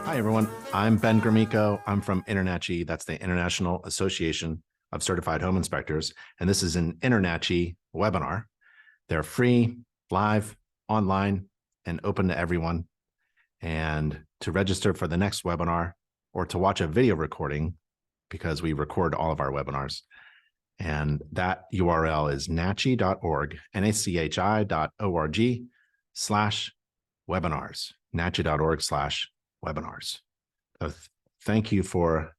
Hi, everyone. I'm Ben Gromyko. I'm from InterNACHI. That's the International Association of Certified Home Inspectors. And this is an InterNACHI webinar. They're free, live, online, and open to everyone. And to register for the next webinar or to watch a video recording, because we record all of our webinars, and that URL is nachi.org, nachi.org/webinars, nachi.org/webinars. So thank you for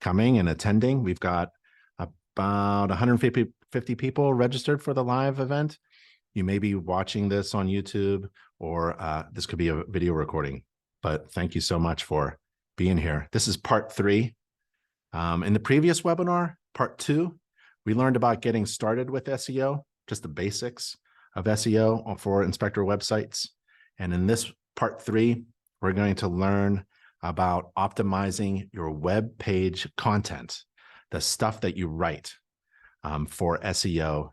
coming and attending. We've got about 150 people registered for the live event. You may be watching this on YouTube, or this could be a video recording, but thank you so much for being here. This is part 3. In the previous webinar, part 2, we learned about getting started with SEO, just the basics of SEO for inspector websites. And in this part 3, we're going to learn about optimizing your web page content, the stuff that you write for SEO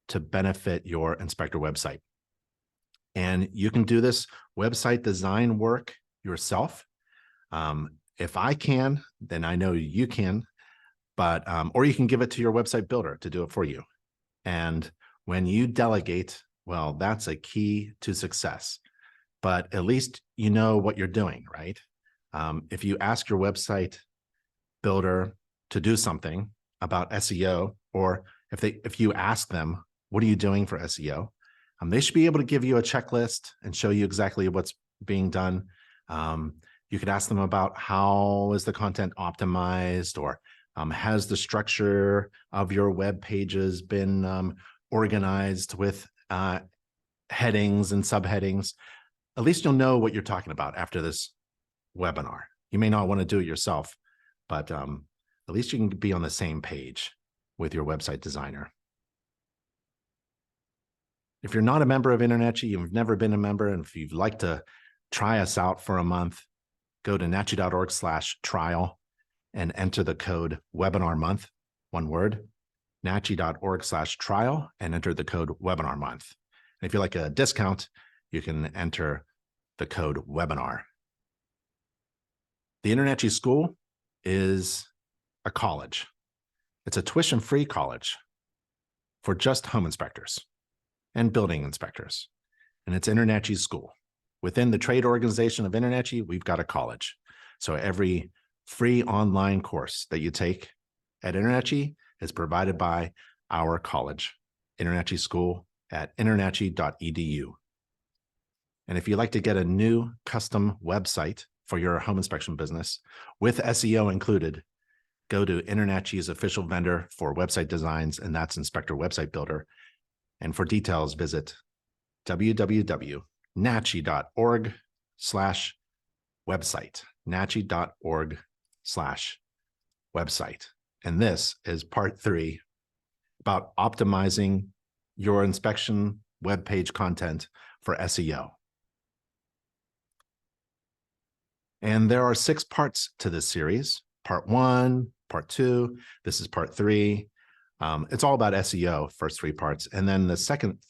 to benefit your inspector website. And you can do this website design work yourself. If I can, then I know you can, but or you can give it to your website builder to do it for you. And when you delegate, well, that's a key to success. But at least you know what you're doing, right? If you ask your website builder to do something about SEO, or if you ask them, what are you doing for SEO? They should be able to give you a checklist and show you exactly what's being done. You could ask them about how is the content optimized, or has the structure of your web pages been organized with headings and subheadings. At least you'll know what you're talking about after this webinar. You may not want to do it yourself, but at least you can be on the same page with your website designer. If you're not a member of InterNACHI, you've never been a member, and if you'd like to try us out for a month, go to nachi.org/trial and enter the code webinar month, one word, nachi.org/trial, and enter the code webinar month. And if you like a discount, you can enter the code webinar. The InterNACHI School is a college. It's a tuition-free college for just home inspectors and building inspectors. And it's InterNACHI School. Within the trade organization of InterNACHI, we've got a college. So every free online course that you take at InterNACHI is provided by our college, InterNACHI School at internachi.edu. And if you'd like to get a new custom website for your home inspection business with SEO included, go to InterNACHI's official vendor for website designs, and that's Inspector Website Builder. And for details, visit www.nachi.org/website, nachi.org/website. And this is part 3 about optimizing your inspection web page content for SEO. And there are 6 parts to this series. Part 1, part 2, this is part 3. It's all about SEO, first 3 parts. And then the second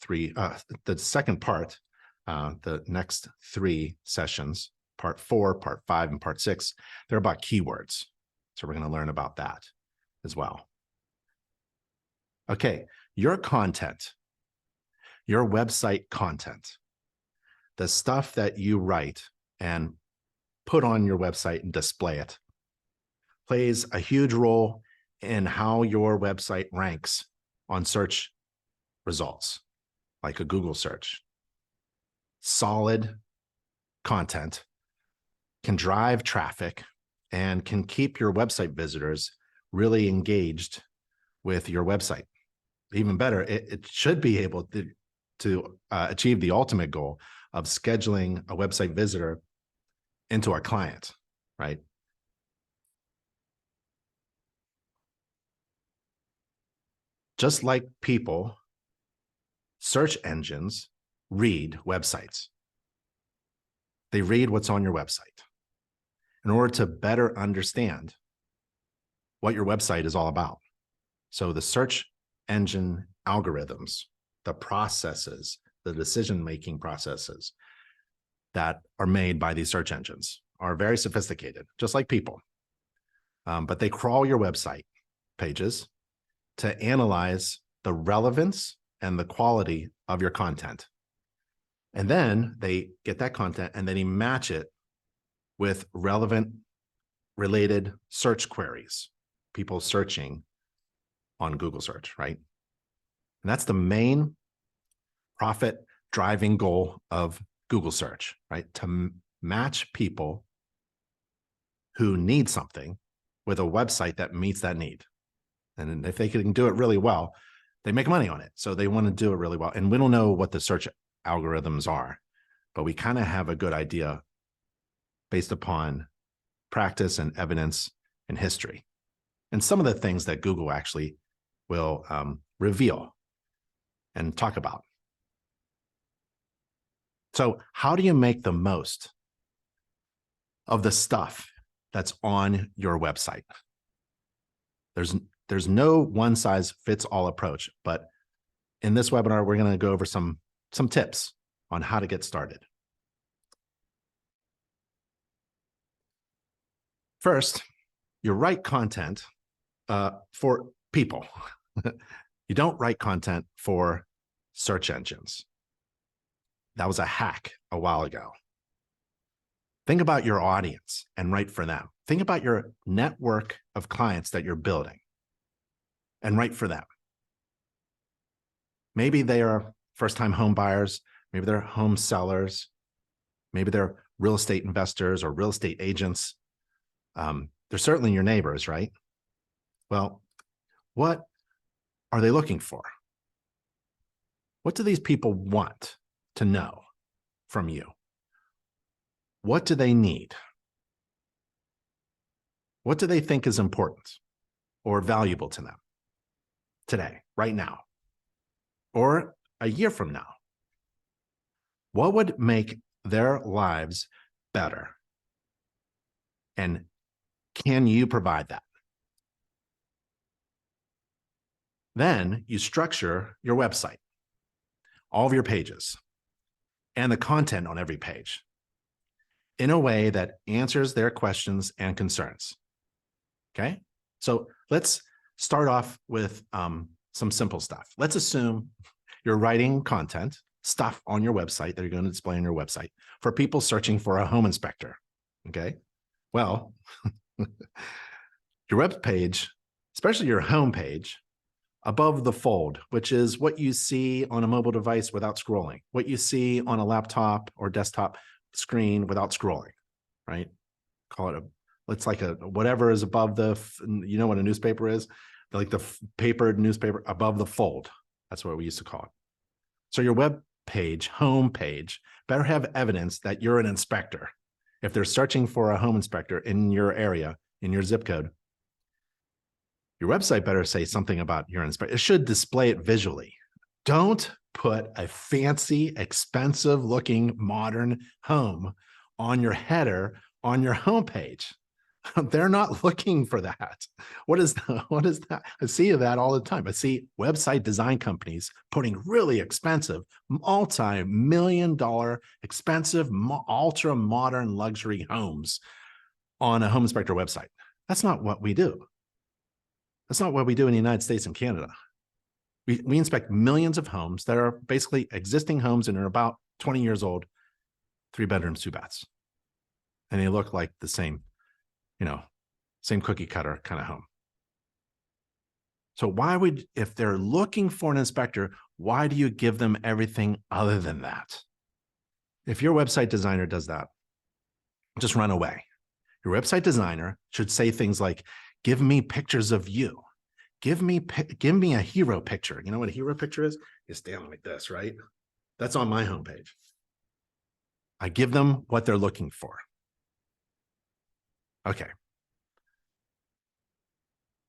part, the next 3 sessions, part 4, part 5, and part 6, they're about keywords. So we're going to learn about that as well. Okay, your content, your website content, the stuff that you write and put on your website and display it, plays a huge role in how your website ranks on search results, like a Google search. Solid content can drive traffic and can keep your website visitors really engaged with your website. Even better, it should be able to achieve the ultimate goal of scheduling a website visitor into our client, right? Just like people, search engines read websites. They read what's on your website in order to better understand what your website is all about. So the search engine algorithms, the processes, the decision-making processes that are made by these search engines are very sophisticated, just like people. But they crawl your website pages to analyze the relevance and the quality of your content. And then they get that content and then they match it with relevant related search queries, people searching on Google search, right? And that's the main profit driving goal of Google search, right? To match people who need something with a website that meets that need. And if they can do it really well, they make money on it. So they want to do it really well. And we don't know what the search algorithms are, but we kind of have a good idea based upon practice and evidence and history. And some of the things that Google actually will reveal and talk about. So how do you make the most of the stuff that's on your website? There's no one size fits all approach, but in this webinar, we're going to go over some tips on how to get started. First, you write content for people. You don't write content for search engines. That was a hack a while ago. Think about your audience and write for them. Think about your network of clients that you're building and write for them. Maybe they are first-time home buyers. Maybe they're home sellers. Maybe they're real estate investors or real estate agents. They're certainly your neighbors, right? Well, what are they looking for? What do these people want to know from you? What do they need? What do they think is important or valuable to them today, right now, or a year from now? What would make their lives better? And can you provide that? Then you structure your website, all of your pages, and the content on every page in a way that answers their questions and concerns. Okay? So let's start off with some simple stuff. Let's assume you're writing content, stuff on your website that you're going to display on your website for people searching for a home inspector. Okay? Well, your web page, especially your home page, above the fold, which is what you see on a mobile device without scrolling, what you see on a laptop or desktop screen without scrolling, right? Call it it's like a, whatever is above the, you know what a newspaper is? Like the papered newspaper above the fold. That's what we used to call it. So your web page, home page, better have evidence that you're an inspector. If they're searching for a home inspector in your area, in your zip code, your website better say something about your inspector. It should display it visually. Don't put a fancy, expensive looking modern home on your header on your homepage. They're not looking for that. What is that? I see that all the time. I see website design companies putting really expensive, multi-million-dollar, expensive, ultra modern luxury homes on a home inspector website. That's not what we do. That's not what we do in the United States and Canada. We inspect millions of homes that are basically existing homes and are about 20 years old, 3 bedrooms, 2 baths. And they look like the same, same cookie cutter kind of home. So why would, if they're looking for an inspector, why do you give them everything other than that? If your website designer does that, just run away. Your website designer should say things like, give me pictures of you. Give me a hero picture. You know what a hero picture is? You stand like this, right? That's on my homepage. I give them what they're looking for. Okay.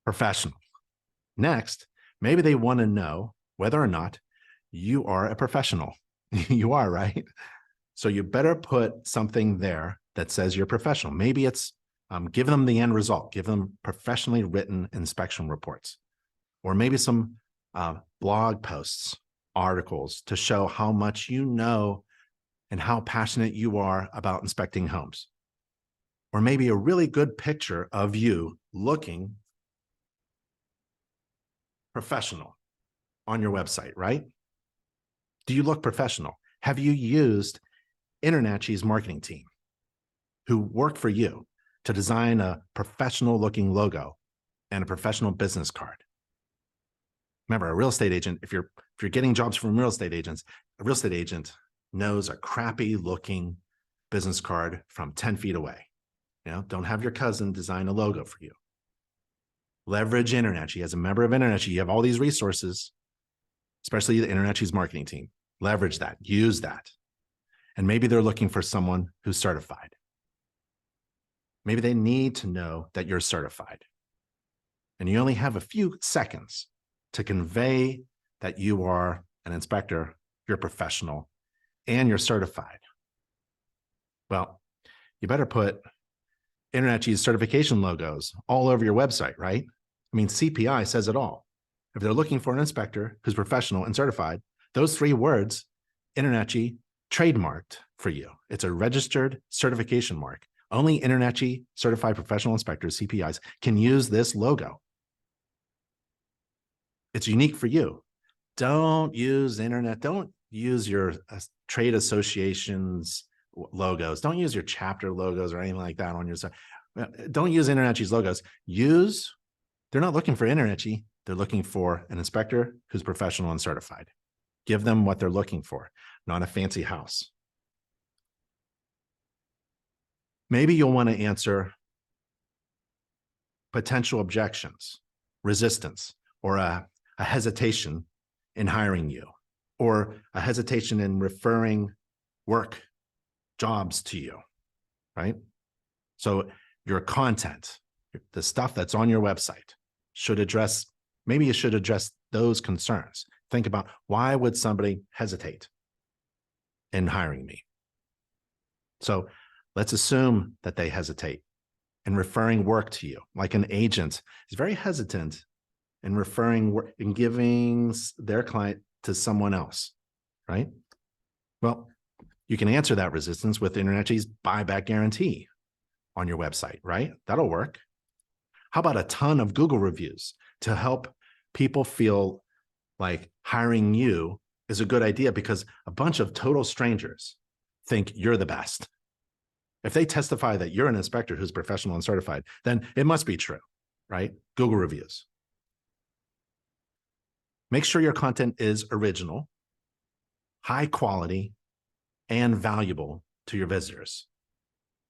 Professional. Next, maybe they want to know whether or not you are a professional. You are, right? So you better put something there that says you're professional. Maybe it's give them the end result. Give them professionally written inspection reports, or maybe some blog posts, articles to show how much you know and how passionate you are about inspecting homes. or maybe a really good picture of you looking professional on your website, right? Do you look professional? Have you used InterNACHI's marketing team who work for you to design a professional looking logo and a professional business card? Remember, a real estate agent, if you're getting jobs from real estate agents, a real estate agent knows a crappy looking business card from 10 feet away. You know, don't have your cousin design a logo for you. Leverage InterNACHI. As a member of InterNACHI, you have all these resources, especially the InterNACHI's marketing team. Leverage that, use that. And maybe they're looking for someone who's certified. Maybe they need to know that you're certified. And you only have a few seconds to convey that you are an inspector, you're professional, and you're certified. Well, you better put InterNACHI's certification logos all over your website, right? I mean, CPI says it all. If they're looking for an inspector who's professional and certified, those 3 words, InterNACHI trademarked for you. It's a registered certification mark. Only InterNACHI certified professional inspectors, CPIs, can use this logo. It's unique for you. Don't use don't use your trade associations logos. Don't use your chapter logos or anything like that on your site. Don't use InterNACHI's logos. They're not looking for InterNACHI. They're looking for an inspector who's professional and certified. Give them what they're looking for, not a fancy house. Maybe you'll want to answer potential objections, resistance, or a hesitation in hiring you, or a hesitation in referring work, jobs to you, right? So your content, the stuff that's on your website maybe you should address those concerns. Think about, why would somebody hesitate in hiring me? So let's assume that they hesitate in referring work to you. Like an agent is very hesitant in referring work and giving their client to someone else, right? Well, you can answer that resistance with InterNACHI's buyback guarantee on your website, right? That'll work. How about a ton of Google reviews to help people feel like hiring you is a good idea, because a bunch of total strangers think you're the best. If they testify that you're an inspector who's professional and certified, then it must be true, right? Google reviews. Make sure your content is original, high quality, and valuable to your visitors.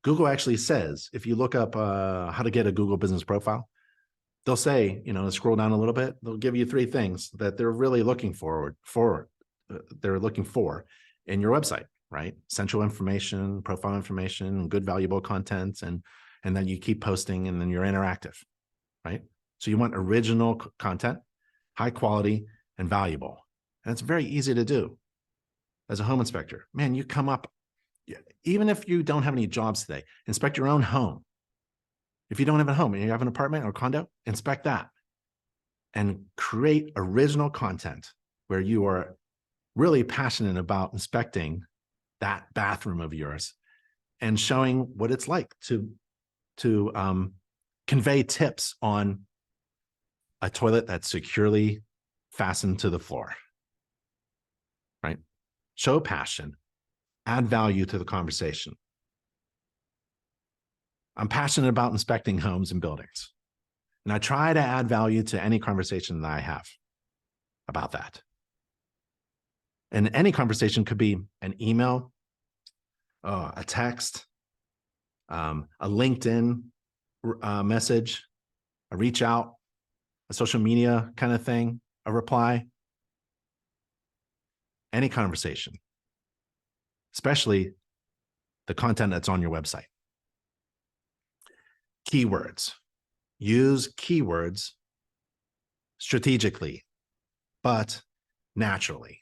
Google actually says, if you look up how to get a Google business profile, they'll say, scroll down a little bit, they'll give you 3 things that they're really looking for in your website, right? Central information, profile information, good valuable content, and then you keep posting, and then you're interactive, right? So you want original content, high quality, and valuable. And it's very easy to do as a home inspector. Man, you come up, even if you don't have any jobs today, inspect your own home. If you don't have a home and you have an apartment or condo, inspect that and create original content where you are really passionate about inspecting that bathroom of yours and showing what it's like to convey tips on a toilet that's securely fastened to the floor, right? Show passion, add value to the conversation. I'm passionate about inspecting homes and buildings, and I try to add value to any conversation that I have about that. And any conversation could be an email, a text, a LinkedIn message, a reach out, a social media kind of thing, a reply. Any conversation, especially the content that's on your website. Keywords. Use keywords strategically, but naturally.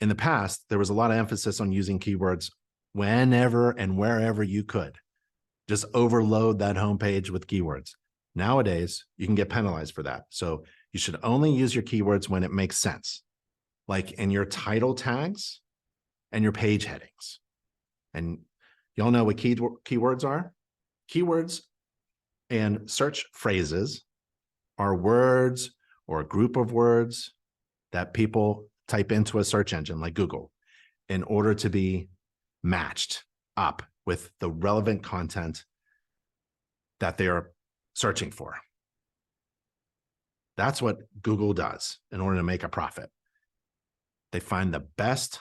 In the past, there was a lot of emphasis on using keywords whenever and wherever you could. Just overload that homepage with keywords. Nowadays, you can get penalized for that. So you should only use your keywords when it makes sense, like in your title tags and your page headings. And Y'all know what keywords are? Keywords and search phrases are words or a group of words that people type into a search engine like Google in order to be matched up with the relevant content that they are searching for. That's what Google does in order to make a profit. They find the best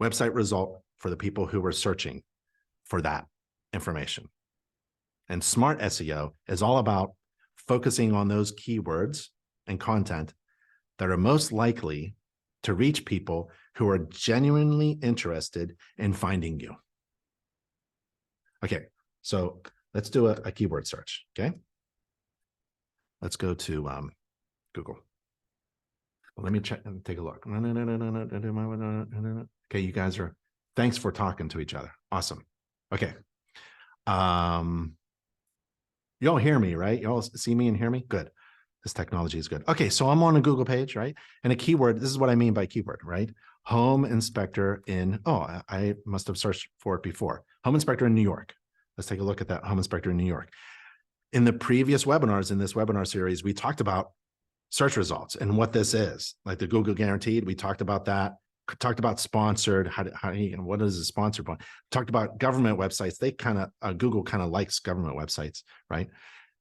website result for the people who are searching for that information. And smart SEO is all about focusing on those keywords and content that are most likely to reach people who are genuinely interested in finding you. Okay, so let's do a keyword search, okay? Let's go to Google. Let me check and take a look. Okay, you guys are, thanks for talking to each other. Awesome. Okay. Y'all hear me, right? Y'all see me and hear me? Good. This technology is good. Okay, so I'm on a Google page, right? And a keyword, this is what I mean by keyword, right? Home inspector in, oh, I must have searched for it before. Home inspector in New York. Let's take a look at that home inspector in New York. In the previous webinars, in this webinar series, we talked about search results and what this is, like the Google guaranteed. We talked about that, talked about sponsored, what is a sponsored one? Talked about government websites. They kind of, Google kind of likes government websites, right?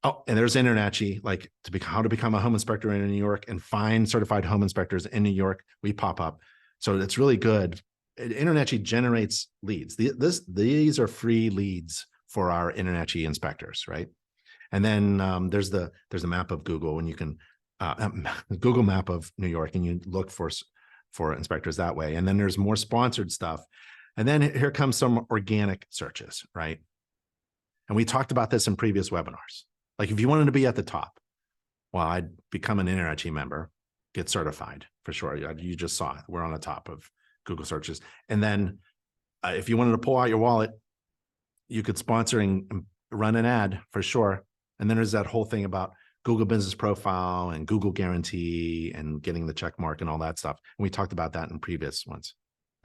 Oh, and there's InterNACHI, like how to become a home inspector in New York and find certified home inspectors in New York. We pop up. So it's really good. InterNACHI generates leads. These are free leads for our InterNACHI inspectors, right? And then there's a map of Google, and you can Google map of New York, and you look for inspectors that way. And then there's more sponsored stuff. And then here comes some organic searches, right? And we talked about this in previous webinars. Like if you wanted to be at the top, well, I'd become an InterNACHI member, get certified for sure. You just saw it. We're on the top of Google searches. And then if you wanted to pull out your wallet, you could sponsor and run an ad for sure. And then there's that whole thing about Google Business Profile and Google Guarantee and getting the check mark and all that stuff. And we talked about that in previous ones.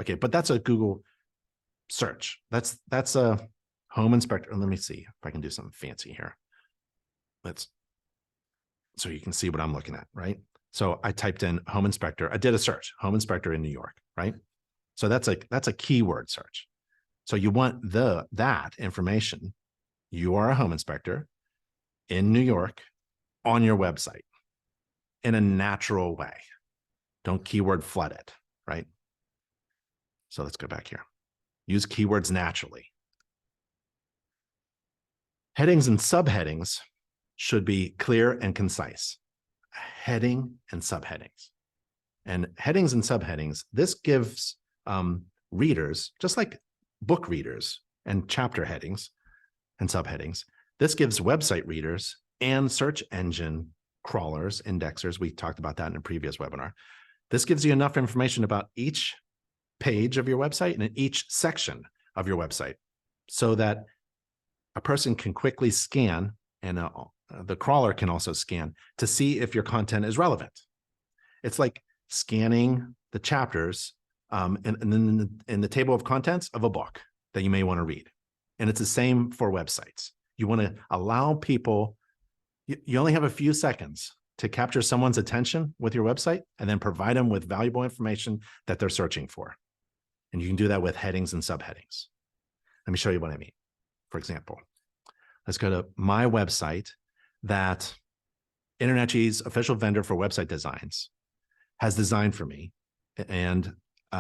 Okay, but that's a Google search. That's a home inspector. Let me see if I can do something fancy here. So you can see what I'm looking at, right? So I typed in home inspector. I did a search, home inspector in New York, right? So that's a keyword search. So you want that information. You are a home inspector in New York on your website in a natural way. Don't keyword flood it, right? So let's go back here. Use keywords naturally. Headings and subheadings should be clear and concise. Heading and subheadings. And headings and subheadings, this gives readers, just like book readers and chapter headings and subheadings, this gives website readers and search engine crawlers, indexers, we talked about that in a previous webinar. This gives you enough information about each page of your website and each section of your website so that a person can quickly scan, and the crawler can also scan to see if your content is relevant. It's like scanning the chapters in the table of contents of a book that you may want to read. And it's the same for websites. You want to allow people, you only have a few seconds to capture someone's attention with your website and then provide them with valuable information that they're searching for. And you can do that with headings and subheadings. Let me show you what I mean. For example, let's go to my website that InterNACHI's official vendor for website designs has designed for me. And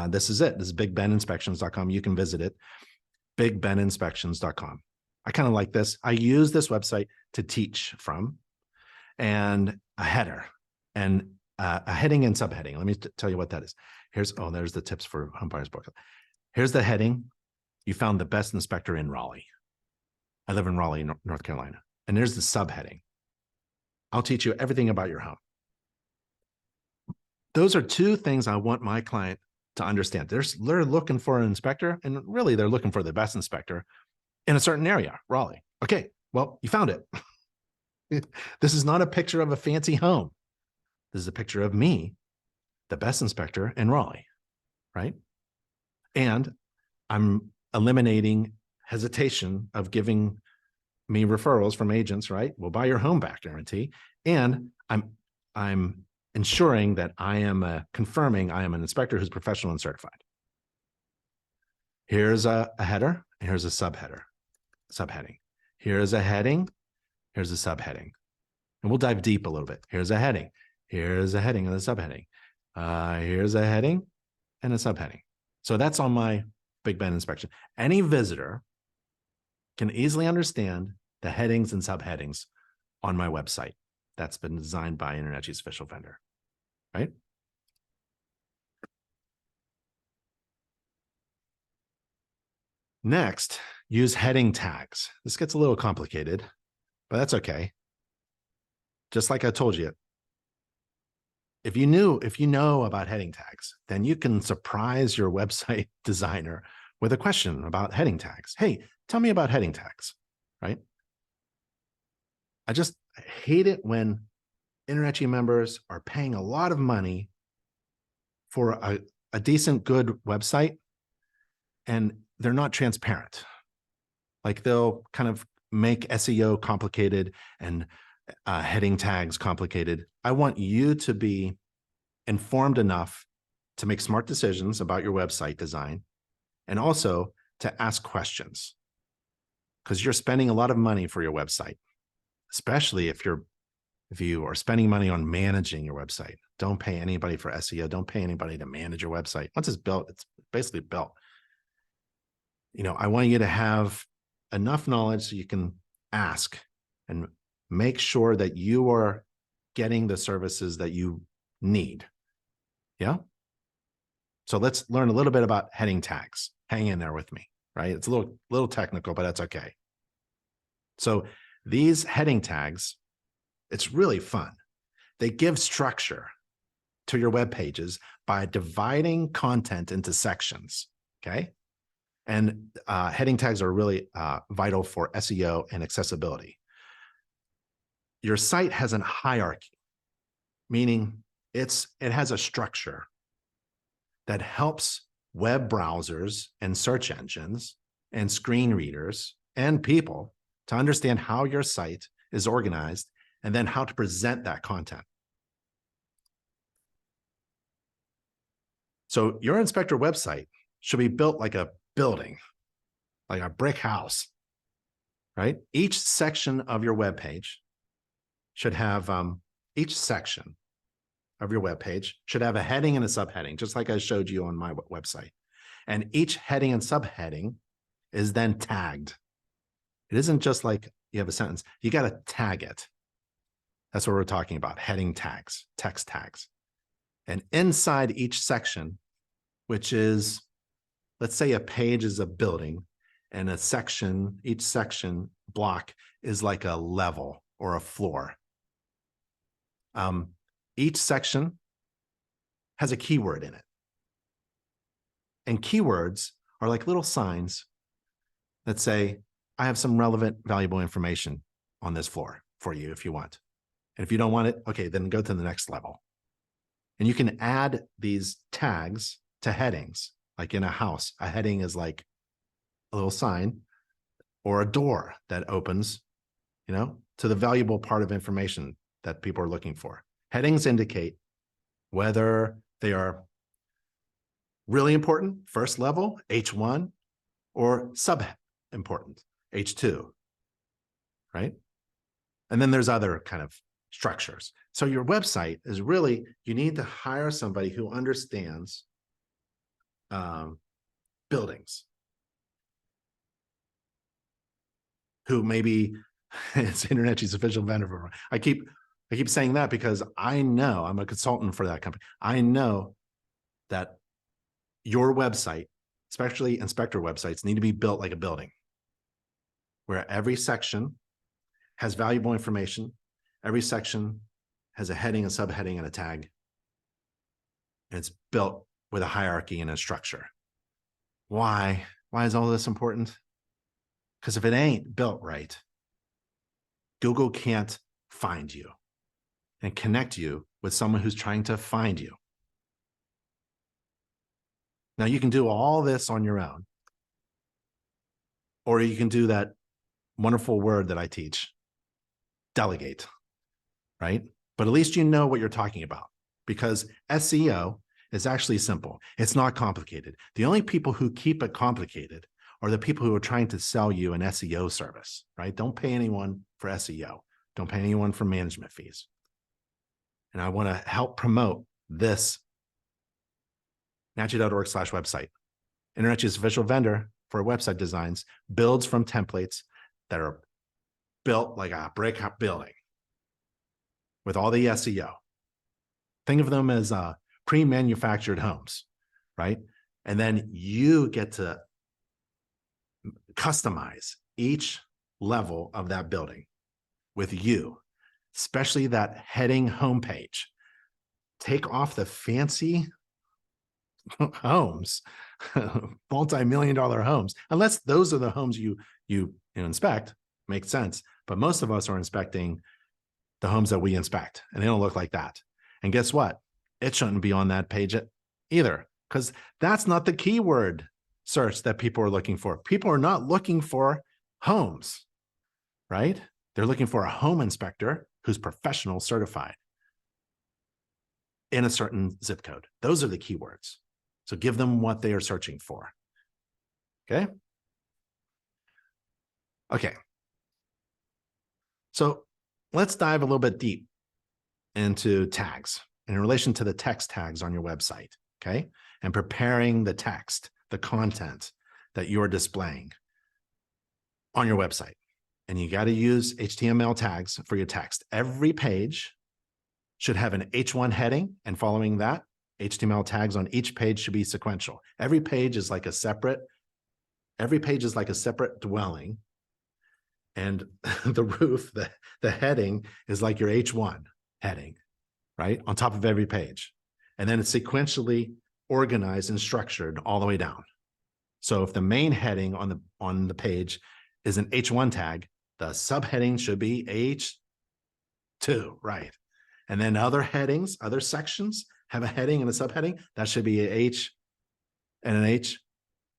this is it. This is bigbeninspections.com. You can visit it, bigbeninspections.com. I kind of like this. I use this website to teach from, and a header and a heading and subheading. Let me tell you what that is. There's the tips for home buyers book. Here's the heading. You found the best inspector in Raleigh. I live in Raleigh, North Carolina. And there's the subheading. I'll teach you everything about your home. Those are two things I want my client to understand. They're looking for an inspector, and really they're looking for the best inspector in a certain area, Raleigh. Okay, well, you found it. This is not a picture of a fancy home. This is a picture of me, the best inspector in Raleigh, right? And I'm eliminating hesitation of giving me referrals from agents, right? We'll buy your home back guarantee. And I'm ensuring that I am confirming I am an inspector who's professional and certified. Here's a header, and here's a subheading. Here's a heading, here's a subheading. And we'll dive deep a little bit. Here's a heading, here's a heading and a subheading. Here's a heading and a subheading. So that's on my Big Ben inspection. Any visitor can easily understand the headings and subheadings on my website. That's been designed by InterNACHI's official vendor, right? Next, use heading tags. This gets a little complicated, but that's okay. Just like I told you, if you know about heading tags, then you can surprise your website designer with a question about heading tags. Hey, tell me about heading tags, right? I just hate it when InterNACHI members are paying a lot of money for a decent, good website, and they're not transparent. Like they'll kind of make SEO complicated and heading tags complicated. I want you to be informed enough to make smart decisions about your website design, and also to ask questions, because you're spending a lot of money for your website, especially if you are spending money on managing your website. Don't pay anybody for SEO. Don't pay anybody to manage your website. Once it's built, it's basically built. I want you to have enough knowledge so you can ask and make sure that you are getting the services that you need. Yeah. So let's learn a little bit about heading tags. Hang in there with me, right? It's a little technical, but that's okay. So these heading tags, it's really fun. They give structure to your web pages by dividing content into sections, okay? And heading tags are really vital for SEO and accessibility. Your site has a hierarchy, meaning it has a structure that helps web browsers and search engines and screen readers and people to understand how your site is organized and then how to present that content. So your inspector website should be built like a building, like a brick house, right? Each section of your web page should have each section of your web page should have a heading and a subheading, just like I showed you on my website. And each heading and subheading is then tagged. It isn't just like you have a sentence. You got to tag it. That's what we're talking about, heading tags, text tags. And inside each section, which is, let's say a page is a building, and each section block is like a level or a floor. Each section has a keyword in it. And keywords are like little signs that say, I have some relevant, valuable information on this floor for you if you want. And if you don't want it, okay, then go to the next level. And you can add these tags to headings, like in a house. A heading is like a little sign or a door that opens, to the valuable part of information that people are looking for. Headings indicate whether they are really important, first level, H1, or sub-important, H2, right? And then there's other kind of structures. So your website is really, you need to hire somebody who understands buildings, who maybe it's InterNACHI's official vendor. I keep saying that because I know I'm a consultant for that company. I know that your website, especially inspector websites, need to be built like a building, where every section has valuable information. Every section has a heading, a subheading, and a tag. And it's built with a hierarchy and a structure. Why? Why is all this important? Because if it ain't built right, Google can't find you and connect you with someone who's trying to find you. Now, you can do all this on your own, Or you can do that wonderful word that I teach, delegate, right? But at least you know what you're talking about, because SEO is actually simple. It's not complicated. The only people who keep it complicated are the people who are trying to sell you an SEO service, right? Don't pay anyone for SEO. Don't pay anyone for management fees. And I want to help promote this InterNACHI.org/website. InterNACHI's official vendor for website designs builds from templates that are built like a brick building with all the SEO. Think of them as pre-manufactured homes, right? And then you get to customize each level of that building with you, especially that heading homepage. Take off the fancy homes, multi-million-dollar homes, unless those are the homes you inspect, makes sense. But most of us are inspecting the homes that we inspect, and they don't look like that. And guess what? It shouldn't be on that page either, because that's not the keyword search that people are looking for. People are not looking for homes, right? They're looking for a home inspector who's professional certified in a certain zip code. Those are the keywords. So give them what they are searching for. Okay. Okay. So let's dive a little bit deep into tags in relation to the text tags on your website. Okay. And preparing the text, the content that you're displaying on your website. And you got to use HTML tags for your text. Every page should have an H1 heading, and following that, HTML tags on each page should be sequential. Every page is like a separate dwelling, and the roof, the heading is like your H1 heading, right? On top of every page. And then it's sequentially organized and structured all the way down. So if the main heading on the page is an H1 tag, the subheading should be H2, right? And then other headings, other sections have a heading and a subheading. That should be a H and an H,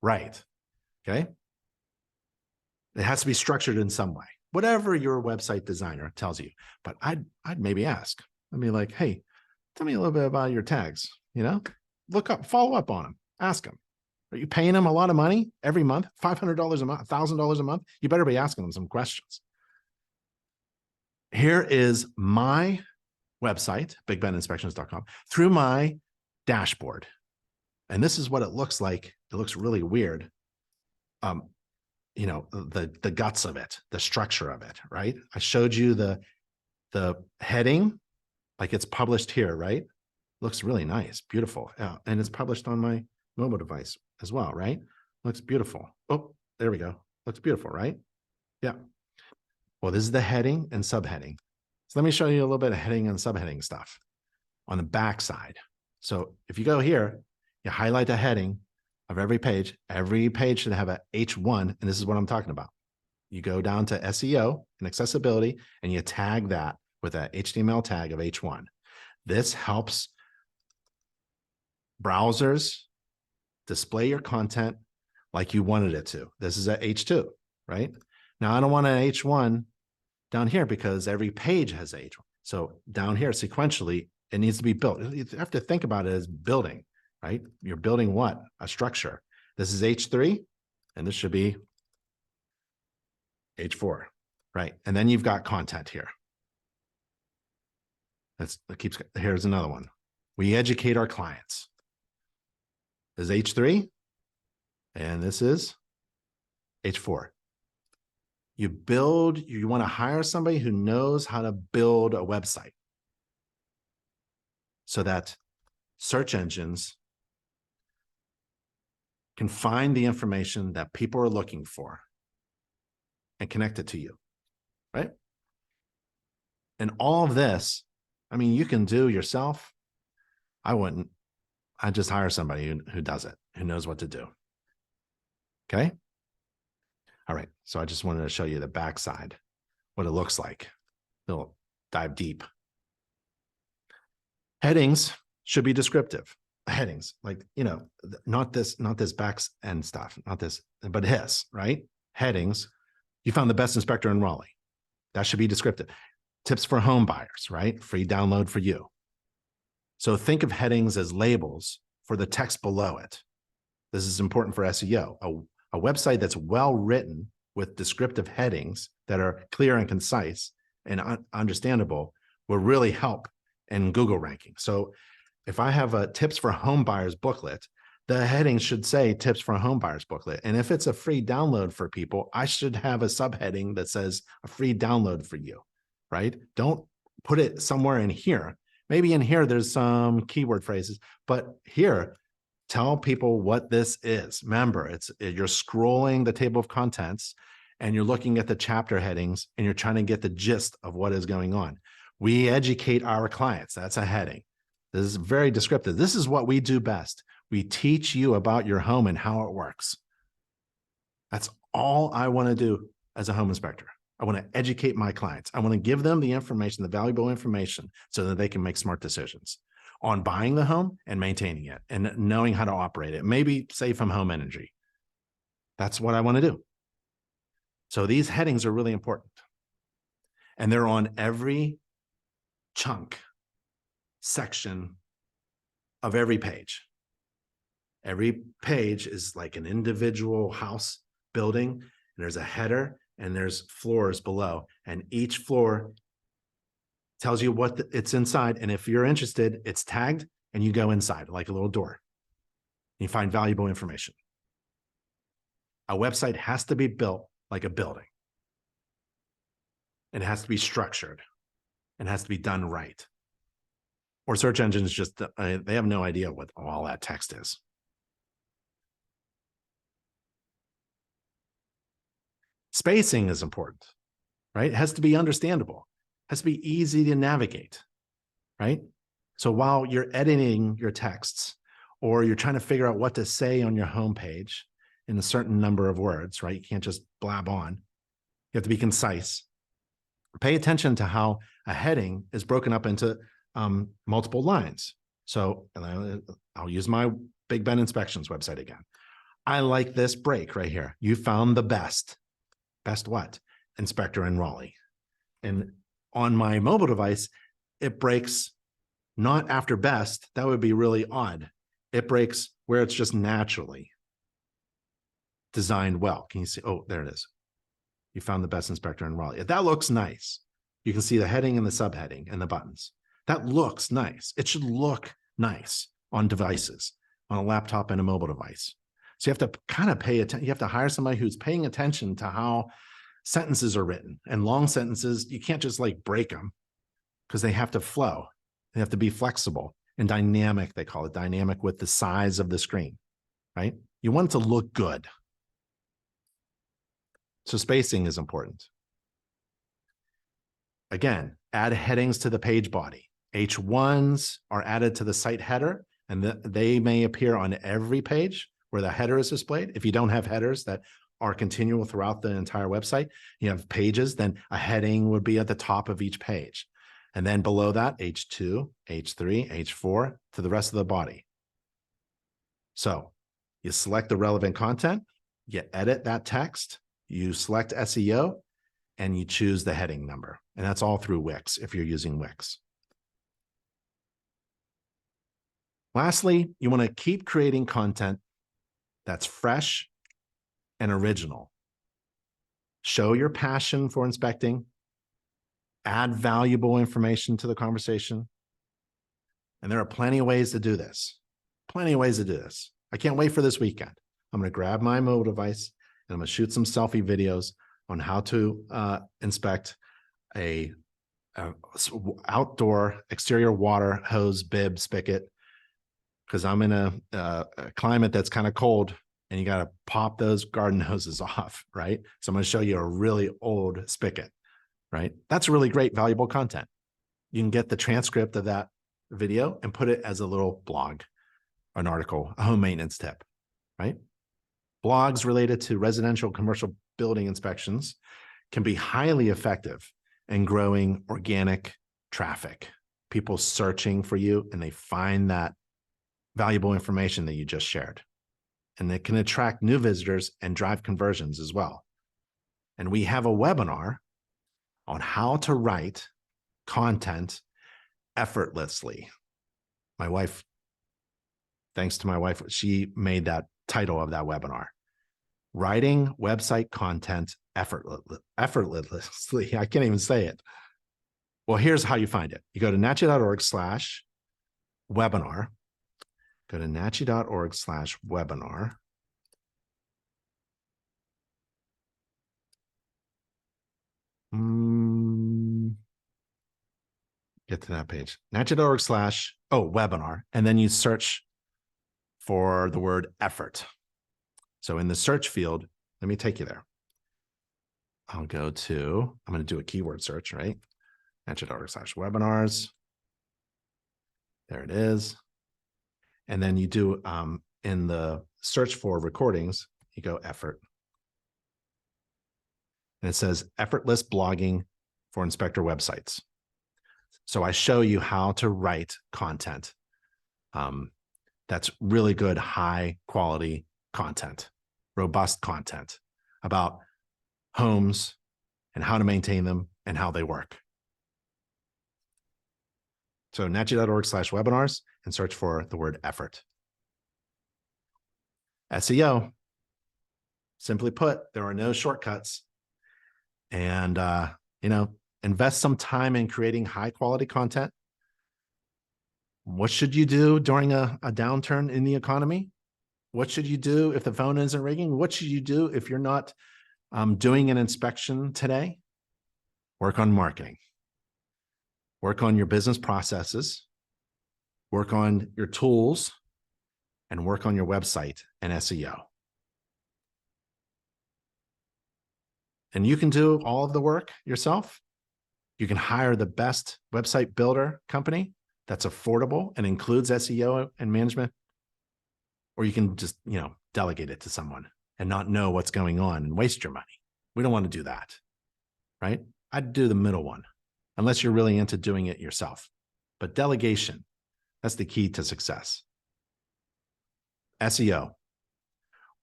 right? Okay. It has to be structured in some way, whatever your website designer tells you. But I'd maybe ask. I'd be like, hey, tell me a little bit about your tags. Follow up on them. Ask them. Are you paying them a lot of money every month? $500 a month, $1,000 a month? You better be asking them some questions. Here is my website, bigbeninspections.com, through my dashboard. And this is what it looks like. It looks really weird. The guts of it, the structure of it, right? I showed you the heading, like it's published here, right? Looks really nice, beautiful. Yeah, and it's published on my mobile device as well, right? Looks beautiful. Oh, there we go. Looks beautiful, right? Yeah. Well, this is the heading and subheading. So let me show you a little bit of heading and subheading stuff on the back side. So if you go here, you highlight the heading of every page. Every page should have a H1, and this is what I'm talking about. You go down to SEO and accessibility, and you tag that with a HTML tag of H1. This helps browsers display your content like you wanted it to. This is a H2, right? Now, I don't want an H1 down here because every page has H1. So down here, sequentially, it needs to be built. You have to think about it as building, right? You're building what? A structure. This is H3, and this should be H4, right? And then you've got content here. Here's another one. We educate our clients. This is H3, and this is H4. You want to hire somebody who knows how to build a website so that search engines can find the information that people are looking for and connect it to you, right? And all of this, I mean, you can do yourself. I wouldn't. I'd just hire somebody who does it, who knows what to do. Okay? All right, so I just wanted to show you the backside, what it looks like. We'll dive deep. Headings should be descriptive. Headings, like, not this backs end stuff, not this, but his, right? headings. You found the best inspector in Raleigh. That should be descriptive. Tips for home buyers, right? Free download for you. So think of headings as labels for the text below it. This is important for SEO. A website that's well written with descriptive headings that are clear and concise and understandable will really help in Google ranking. So if I have a tips for home buyers booklet, the heading should say tips for a home buyers booklet. And if it's a free download for people, I should have a subheading that says a free download for you, right? Don't put it somewhere in here. Maybe in here, there's some keyword phrases, but here, tell people what this is. Remember, you're scrolling the table of contents and you're looking at the chapter headings and you're trying to get the gist of what is going on. We educate our clients. That's a heading. This is very descriptive. This is what we do best. We teach you about your home and how it works. That's all I want to do as a home inspector. I want to educate my clients. I want to give them the information, the valuable information, so that they can make smart decisions on buying the home and maintaining it and knowing how to operate it. Maybe save from home energy. That's what I want to do. So these headings are really important. And they're on every chunk, section of every page. Every page is like an individual house building, and there's a header and there's floors below, and each floor tells you what it's inside. And if you're interested, it's tagged and you go inside like a little door. You find valuable information. A website has to be built like a building. It has to be structured and has to be done right. Or search engines just, they have no idea what all that text is. Spacing is important, right? It has to be understandable. It has to be easy to navigate, right? So while you're editing your texts or you're trying to figure out what to say on your homepage in a certain number of words, right? You can't just blab on. You have to be concise. Pay attention to how a heading is broken up into multiple lines. So I'll use my Big Ben Inspections website again. I like this break right here. You found the best. Best what? Inspector in Raleigh. And on my mobile device, it breaks not after best. That would be really odd. It breaks where it's just naturally designed well. Can you see? Oh, there it is. You found the best inspector in Raleigh. That looks nice. You can see the heading and the subheading and the buttons. That looks nice. It should look nice on devices, on a laptop and a mobile device. So you have to kind of pay attention. You have to hire somebody who's paying attention to how sentences are written. And long sentences, you can't just like break them because they have to flow. They have to be flexible and dynamic. They call it dynamic with the size of the screen, right? You want it to look good. So spacing is important. Again, add headings to the page body. H1s are added to the site header, and they may appear on every page where the header is displayed. If you don't have headers that are continual throughout the entire website, you have pages, then a heading would be at the top of each page. And then below that, H2, H3, H4 to the rest of the body. So you select the relevant content, you edit that text, you select SEO, and you choose the heading number. And that's all through Wix if you're using Wix. Lastly, you want to keep creating content that's fresh and original. Show your passion for inspecting, add valuable information to the conversation. And there are plenty of ways to do this. Plenty of ways to do this. I can't wait for this weekend. I'm going to grab my mobile device and I'm going to shoot some selfie videos on how to inspect a outdoor exterior water hose bib spigot, because I'm in a climate that's kind of cold and you got to pop those garden hoses off, right? So I'm going to show you a really old spigot, right? That's really great, valuable content. You can get the transcript of that video and put it as a little blog, an article, a home maintenance tip, right? Blogs related to residential commercial building inspections can be highly effective in growing organic traffic. People searching for you and they find that valuable information that you just shared. And it can attract new visitors and drive conversions as well. And we have a webinar on how to write content effortlessly. My wife, thanks to my wife, she made that title of that webinar. Writing website content effortlessly. I can't even say it. Well, here's how you find it. You go to nachi.org/webinar. Go to nachi.org/webinar. Get to that page. nachi.org/webinar. And then you search for the word effort. So in the search field, let me take you there. I'm going to do a keyword search, right? nachi.org/webinars. There it is. And then you do, in the search for recordings, you go effort. And it says effortless blogging for inspector websites. So I show you how to write content that's really good, high quality content, robust content about homes and how to maintain them and how they work. So nachi.org/webinars and search for the word effort. SEO, simply put, there are no shortcuts. And, invest some time in creating high quality content. What should you do during a downturn in the economy? What should you do if the phone isn't ringing? What should you do if you're not doing an inspection today? Work on marketing. Work on your business processes. Work on your tools. And work on your website and SEO. And you can do all of the work yourself. You can hire the best website builder company that's affordable and includes SEO and management. Or you can just, delegate it to someone and not know what's going on and waste your money. We don't want to do that, right? I'd do the middle one, unless you're really into doing it yourself. But delegation, that's the key to success. SEO,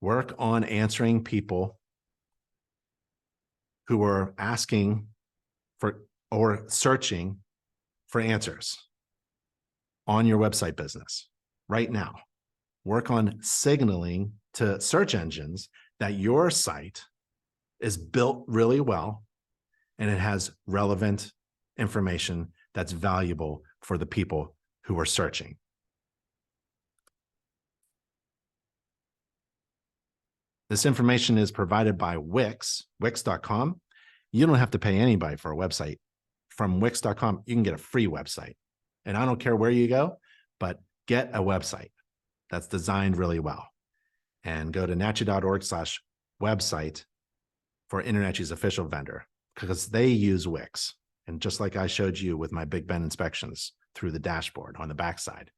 work on answering people who are asking for or searching for answers on your website business right now. Work on signaling to search engines that your site is built really well and it has relevant information that's valuable for the people who are searching. This information is provided by Wix, Wix.com. You don't have to pay anybody for a website. From Wix.com, you can get a free website. And I don't care where you go, but get a website that's designed really well. And go to nachi.org/website for InterNACHI's official vendor, because they use Wix. And just like I showed you with my Big Ben inspections through the dashboard on the backside.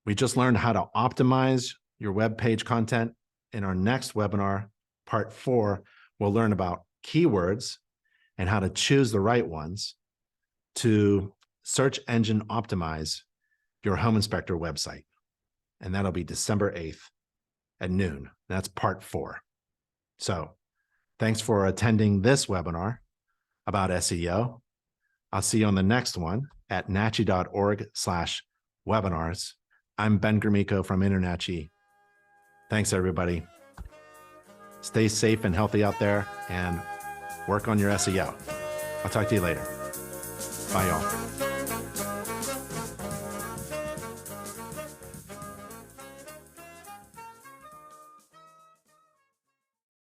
We just learned how to optimize your web page content. In our next webinar, part 4, we'll learn about keywords and how to choose the right ones to search engine optimize your home inspector website. And that'll be December 8th at noon. That's part 4. So thanks for attending this webinar about SEO. I'll see you on the next one at nachi.org/webinars. I'm Ben Gromyko from InterNACHI. Thanks, everybody. Stay safe and healthy out there and work on your SEO. I'll talk to you later. Bye, y'all.